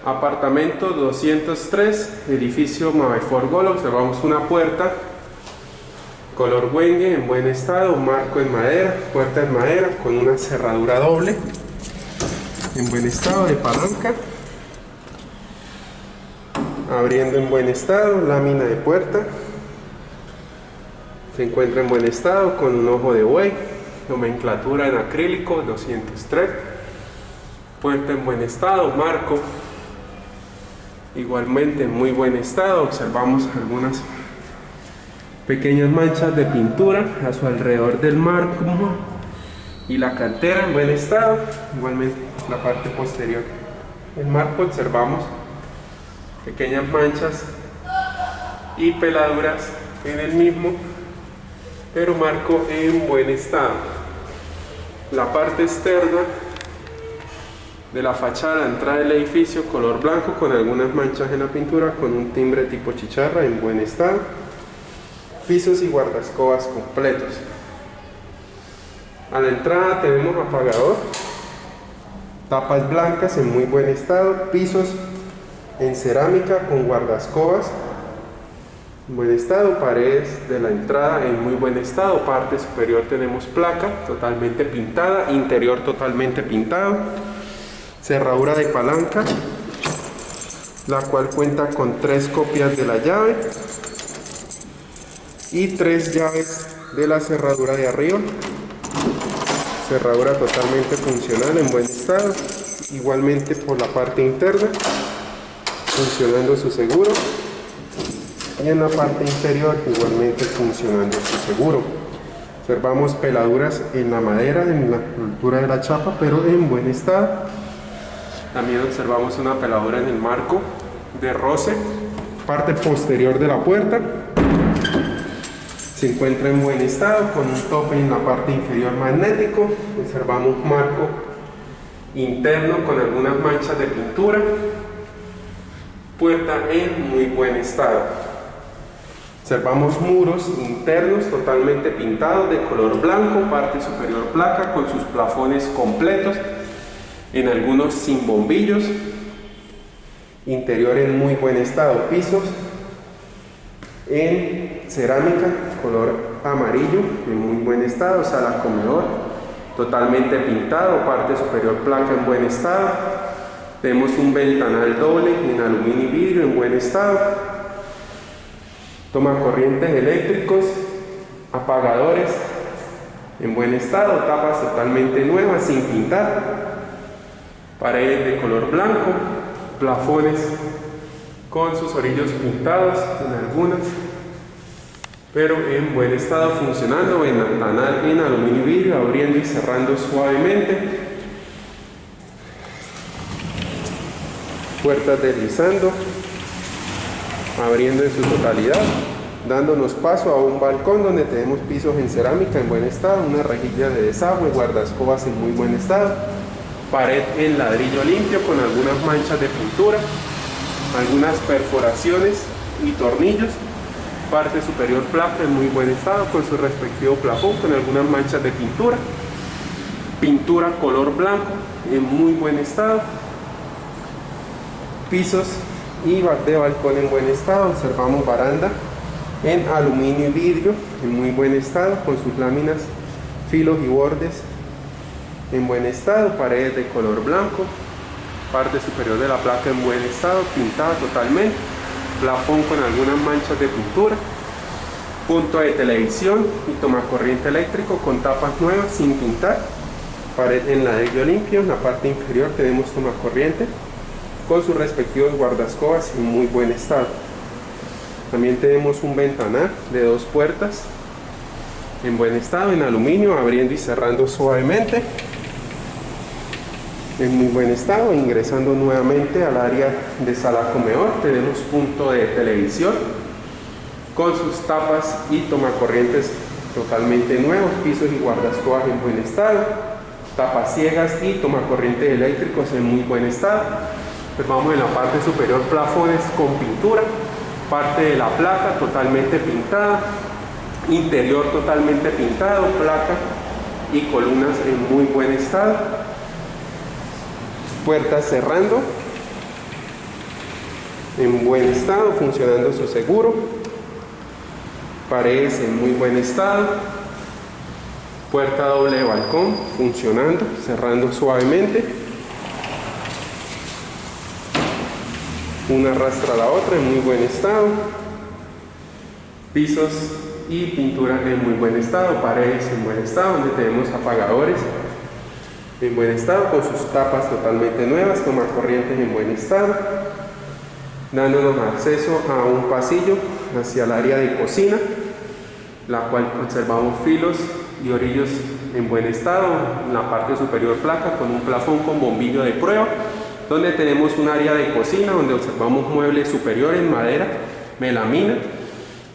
Apartamento 203, edificio Mavefort Gol. Observamos una puerta color Wenge en buen estado, marco en madera, puerta en madera con una cerradura doble en buen estado de palanca, abriendo en buen estado, lámina de puerta, se encuentra en buen estado con un ojo de buey, nomenclatura en acrílico 203, puerta en buen estado, marco igualmente en muy buen estado. Observamos algunas pequeñas manchas de pintura a su alrededor del marco y la cantera en buen estado. Igualmente la parte posterior del marco observamos pequeñas manchas y peladuras en el mismo, pero marco en buen estado. La parte externa de la fachada, entrada del edificio, color blanco con algunas manchas en la pintura, con un timbre tipo chicharra en buen estado. Pisos y guardascobas completos. A la entrada tenemos apagador, tapas blancas en muy buen estado, pisos en cerámica con guardascobas en buen estado, paredes de la entrada en muy buen estado, parte superior tenemos placa totalmente pintada, interior totalmente pintado, cerradura de palanca, la cual cuenta con 3 copias de la llave y 3 llaves de la cerradura de arriba, cerradura totalmente funcional en buen estado, igualmente por la parte interna funcionando su seguro, y en la parte interior igualmente funcionando su seguro. Observamos peladuras en la madera en la altura de la chapa, pero en buen estado. También observamos una peladura en el marco de roce, parte posterior de la puerta se encuentra en buen estado con un tope en la parte inferior magnético. Observamos marco interno con algunas manchas de pintura, puerta en muy buen estado. Observamos muros internos totalmente pintados de color blanco, parte superior placa con sus plafones completos, en algunos sin bombillos, interior en muy buen estado, pisos en cerámica color amarillo en muy buen estado, sala comedor totalmente pintado, parte superior placa en buen estado, tenemos un ventanal doble en aluminio y vidrio en buen estado, toma corrientes eléctricos, apagadores en buen estado, tapas totalmente nuevas sin pintar, paredes de color blanco, plafones con sus orillos pintados en algunas, pero en buen estado funcionando, ventanal en aluminio y vidrio, abriendo y cerrando suavemente, puertas deslizando, abriendo en su totalidad, dándonos paso a un balcón donde tenemos pisos en cerámica en buen estado, una rejilla de desagüe, guardascobas en muy buen estado, pared en ladrillo limpio con algunas manchas de pintura, algunas perforaciones y tornillos, parte superior placa en muy buen estado con su respectivo plafón con algunas manchas de pintura, pintura color blanco en muy buen estado, pisos y de balcón en buen estado. Observamos baranda en aluminio y vidrio en muy buen estado con sus láminas, filos y bordes en buen estado, paredes de color blanco, parte superior de la placa en buen estado, pintada totalmente, plafón con algunas manchas de pintura, punto de televisión y tomacorriente eléctrico con tapas nuevas sin pintar, pared en ladrillo limpio, en la parte inferior tenemos tomacorriente con sus respectivos guardascobas en muy buen estado. También tenemos un ventanal de 2 puertas en buen estado, en aluminio, abriendo y cerrando suavemente, en muy buen estado. Ingresando nuevamente al área de sala comedor, tenemos punto de televisión con sus tapas y tomacorrientes totalmente nuevos, pisos y guardascobas en buen estado, tapas ciegas y tomacorrientes eléctricos en muy buen estado. Observamos en la parte superior plafones con pintura, parte de la placa totalmente pintada, interior totalmente pintado, placa y columnas en muy buen estado, puertas cerrando en buen estado, funcionando su seguro. Paredes en muy buen estado. Puerta doble de balcón funcionando, cerrando suavemente. Una arrastra a la otra en muy buen estado. Pisos y pintura en muy buen estado. Paredes en buen estado, donde tenemos apagadores en buen estado, con sus tapas totalmente nuevas, tomacorrientes en buen estado, dándonos acceso a un pasillo hacia el área de cocina, la cual observamos filos y orillos en buen estado, en la parte superior placa con un plafón con bombillo de prueba, donde tenemos un área de cocina donde observamos muebles superiores en madera, melamina,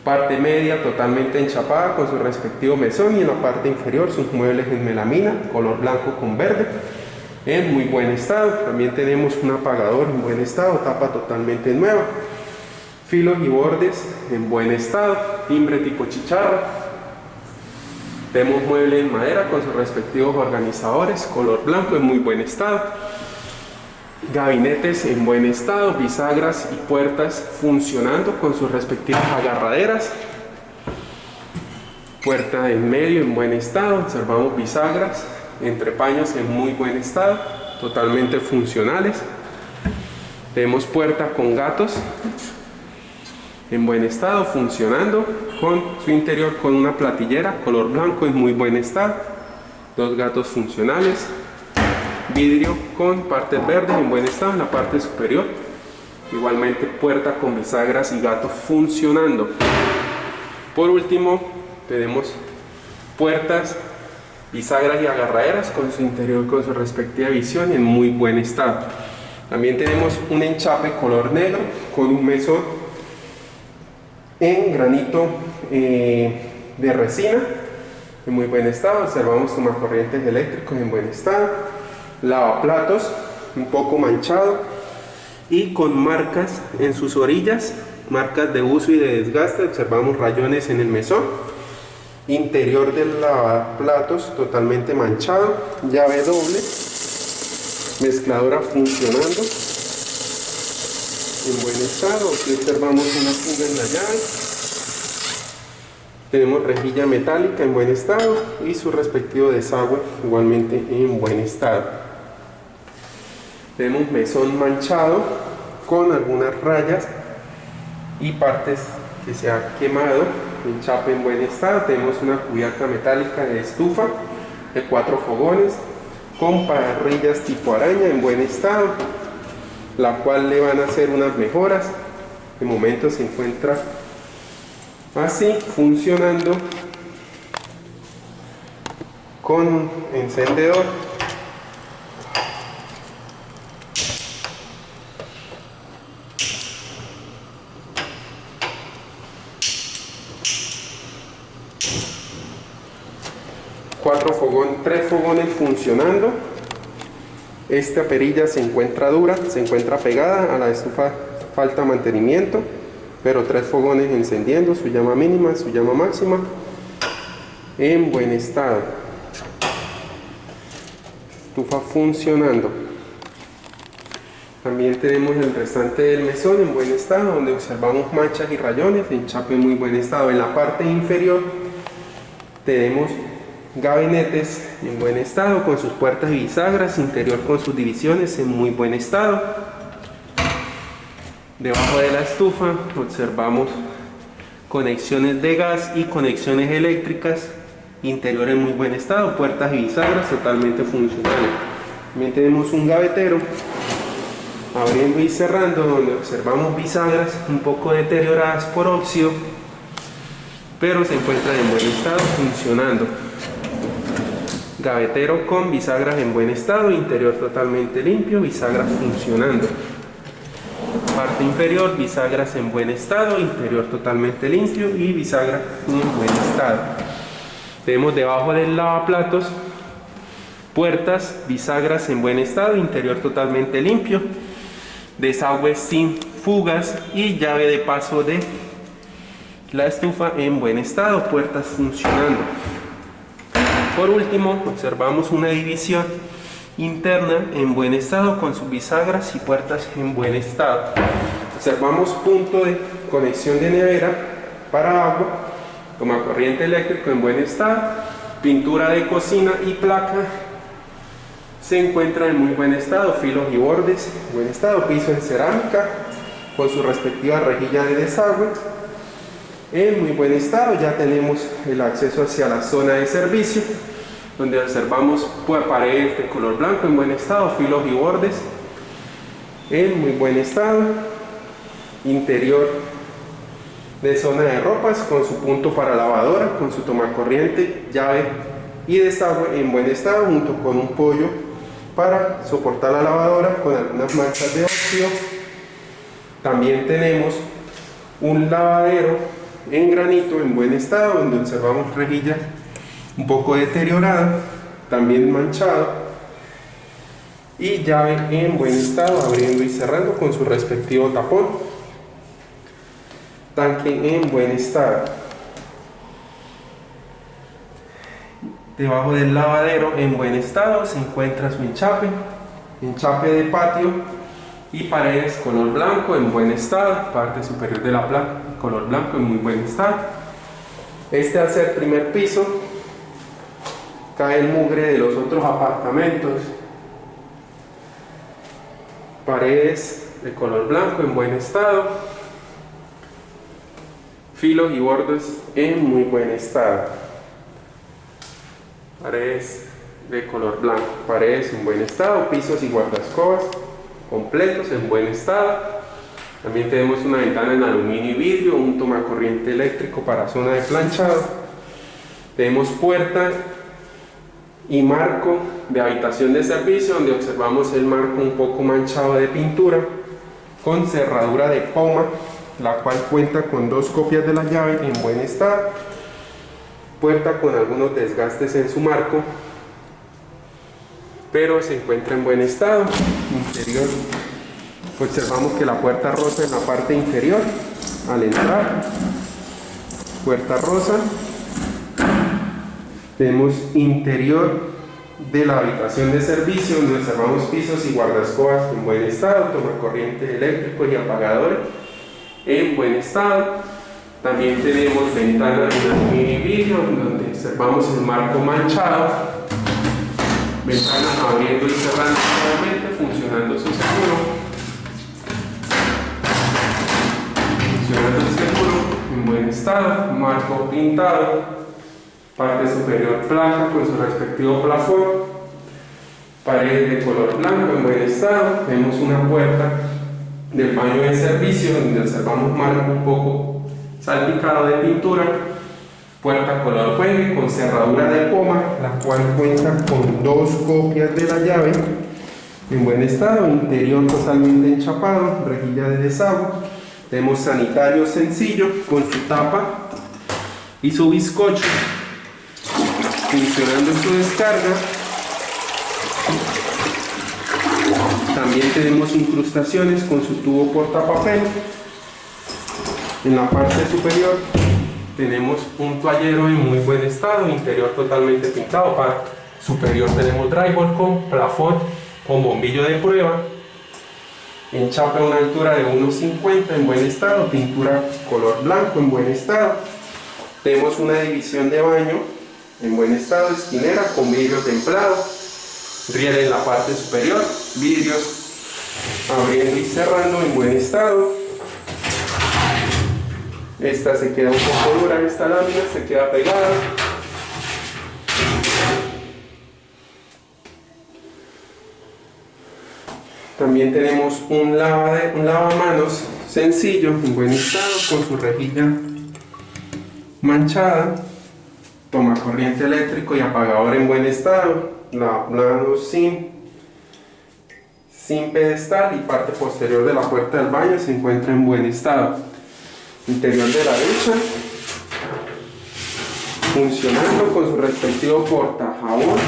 parte media totalmente enchapada con su respectivo mesón, y en la parte inferior sus muebles en melamina, color blanco con verde, en muy buen estado. También tenemos un apagador en buen estado, tapa totalmente nueva, filos y bordes en buen estado, timbre tipo chicharra. Tenemos mueble en madera con sus respectivos organizadores, color blanco en muy buen estado. Gabinetes en buen estado, bisagras y puertas funcionando con sus respectivas agarraderas. Puerta en medio en buen estado, observamos bisagras, entrepaños en muy buen estado, totalmente funcionales. Tenemos puerta con gatos en buen estado, funcionando con su interior con una platillera color blanco en muy buen estado. Dos gatos funcionales. Vidrio con partes verdes en buen estado en la parte superior. Igualmente puerta con bisagras y gatos funcionando. Por último tenemos puertas, bisagras y agarraderas con su interior con su respectiva visión en muy buen estado. También tenemos un enchape color negro con un mesón en granito de resina en muy buen estado. Observamos tomacorrientes eléctricos en buen estado. Lavaplatos un poco manchado y con marcas en sus orillas, marcas de uso y de desgaste. Observamos rayones en el mesón. Interior del lavaplatos totalmente manchado, llave doble, mezcladora funcionando en buen estado. Aquí observamos una fuga en la llave. Tenemos rejilla metálica en buen estado y su respectivo desagüe igualmente en buen estado. Tenemos mesón manchado con algunas rayas y partes que se ha quemado, enchape en buen estado. Tenemos una cubierta metálica de estufa de 4 fogones con parrillas tipo araña en buen estado, la cual le van a hacer unas mejoras. De momento se encuentra así, funcionando con encendedor. Tres fogones funcionando. Esta perilla se encuentra dura, se encuentra pegada a la estufa, falta mantenimiento, pero 3 fogones encendiendo, su llama mínima, su llama máxima, en buen estado. Estufa funcionando. También tenemos el restante del mesón en buen estado, donde observamos manchas y rayones, enchape en muy buen estado. En la parte inferior tenemos gabinetes en buen estado con sus puertas y bisagras, interior con sus divisiones en muy buen estado. Debajo de la estufa observamos conexiones de gas y conexiones eléctricas, interior en muy buen estado, puertas y bisagras totalmente funcionales. También tenemos un gavetero abriendo y cerrando, donde observamos bisagras un poco deterioradas por óxido, pero se encuentran en buen estado, funcionando. Gavetero con bisagras en buen estado, interior totalmente limpio, bisagras funcionando. Parte inferior, bisagras en buen estado, interior totalmente limpio y bisagras en buen estado. Tenemos debajo del lavaplatos puertas, bisagras en buen estado, interior totalmente limpio, desagüe sin fugas y llave de paso de la estufa en buen estado, puertas funcionando. Por último, observamos una división interna en buen estado con sus bisagras y puertas en buen estado. Observamos punto de conexión de nevera para agua, tomacorriente eléctrico en buen estado, pintura de cocina y placa se encuentra en muy buen estado, filos y bordes en buen estado, piso en cerámica con su respectiva rejilla de desagüe en muy buen estado. Ya tenemos el acceso hacia la zona de servicio, donde observamos paredes de color blanco en buen estado, filos y bordes en muy buen estado, interior de zona de ropas con su punto para lavadora, con su tomacorriente, llave y desagüe en buen estado, junto con un pollo para soportar la lavadora con algunas manchas de óxido. También tenemos un lavadero en granito en buen estado, donde observamos rejilla un poco deteriorada, también manchado, y llave en buen estado, abriendo y cerrando con su respectivo tapón. Tanque en buen estado. Debajo del lavadero en buen estado se encuentra su enchape de patio y paredes color blanco en buen estado, parte superior de la placa color blanco en muy buen estado. Al ser primer piso cae el mugre de los otros apartamentos. Paredes de color blanco en buen estado, filos y bordes en muy buen estado. Paredes de color blanco, paredes en buen estado, pisos y guardascobas completos en buen estado. También tenemos una ventana en aluminio y vidrio, un tomacorriente eléctrico para zona de planchado. Tenemos puerta y marco de habitación de servicio, donde observamos el marco un poco manchado de pintura, con cerradura de poma, la cual cuenta con 2 copias de la llave en buen estado. Puerta con algunos desgastes en su marco, pero se encuentra en buen estado. Interior, observamos que la puerta rosa en la parte inferior al entrar, puerta rosa. Tenemos interior de la habitación de servicio, donde observamos pisos y guardascobas en buen estado, tomacorriente eléctrico y apagadores en buen estado. También tenemos ventanas en aluminio y vidrio, donde observamos el marco manchado, ventanas abriendo y cerrando nuevamente, funcionando su seguro, en buen estado, marco pintado, parte superior placa con su respectivo plafón, paredes de color blanco en buen estado. Tenemos una puerta del baño de servicio, donde observamos marco un poco salpicado de pintura, puerta color juegue con cerradura de poma, la cual cuenta con 2 copias de la llave en buen estado, interior totalmente enchapado, rejilla de desagüe. Tenemos sanitario sencillo con su tapa y su bizcocho funcionando en su descarga. También tenemos incrustaciones con su tubo portapapel. En la parte superior tenemos un toallero en muy buen estado, interior totalmente pintado. Para superior tenemos drywall con plafón con bombillo de prueba, enchape a una altura de 1,50 en buen estado, pintura color blanco en buen estado. Tenemos una división de baño en buen estado, esquinera con vidrio templado, riel en la parte superior, vidrios abriendo y cerrando en buen estado. Esta se queda un poco dura, esta lámina se queda pegada. También tenemos un lavamanos sencillo en buen estado con su rejilla manchada, tomacorriente eléctrico y apagador en buen estado, lavamanos sin pedestal, y parte posterior de la puerta del baño se encuentra en buen estado. Interior de la ducha funcionando con su respectivo portajabón,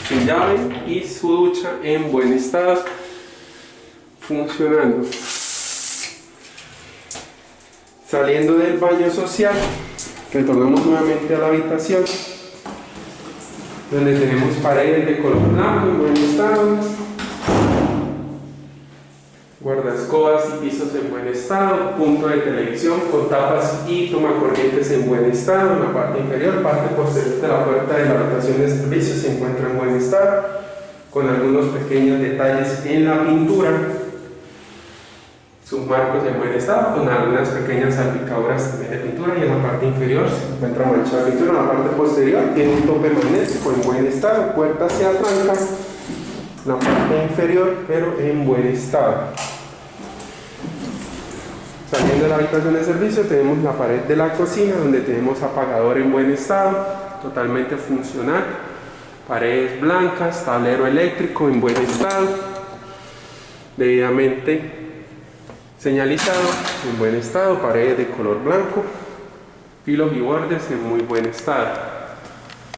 su llave y su ducha en buen estado funcionando. Saliendo del baño social, retornamos nuevamente a la habitación, donde tenemos paredes de color blanco en buen estado, guardaescobas y pisos en buen estado, punto de televisión con tapas y tomacorrientes en buen estado. En la parte inferior, parte posterior de la puerta de la habitación de servicio se encuentra en buen estado, con algunos pequeños detalles en la pintura. Sus marcos en buen estado, con algunas pequeñas salpicaduras también de pintura, y en la parte inferior se encuentra manchada de pintura. En la parte posterior tiene un tope magnético en buen estado, puerta se atranca, la parte inferior pero en buen estado. Saliendo de la habitación de servicio tenemos la pared de la cocina, donde tenemos apagador en buen estado, totalmente funcional, paredes blancas, tablero eléctrico en buen estado, debidamente señalizado en buen estado, paredes de color blanco, filos y bordes en muy buen estado.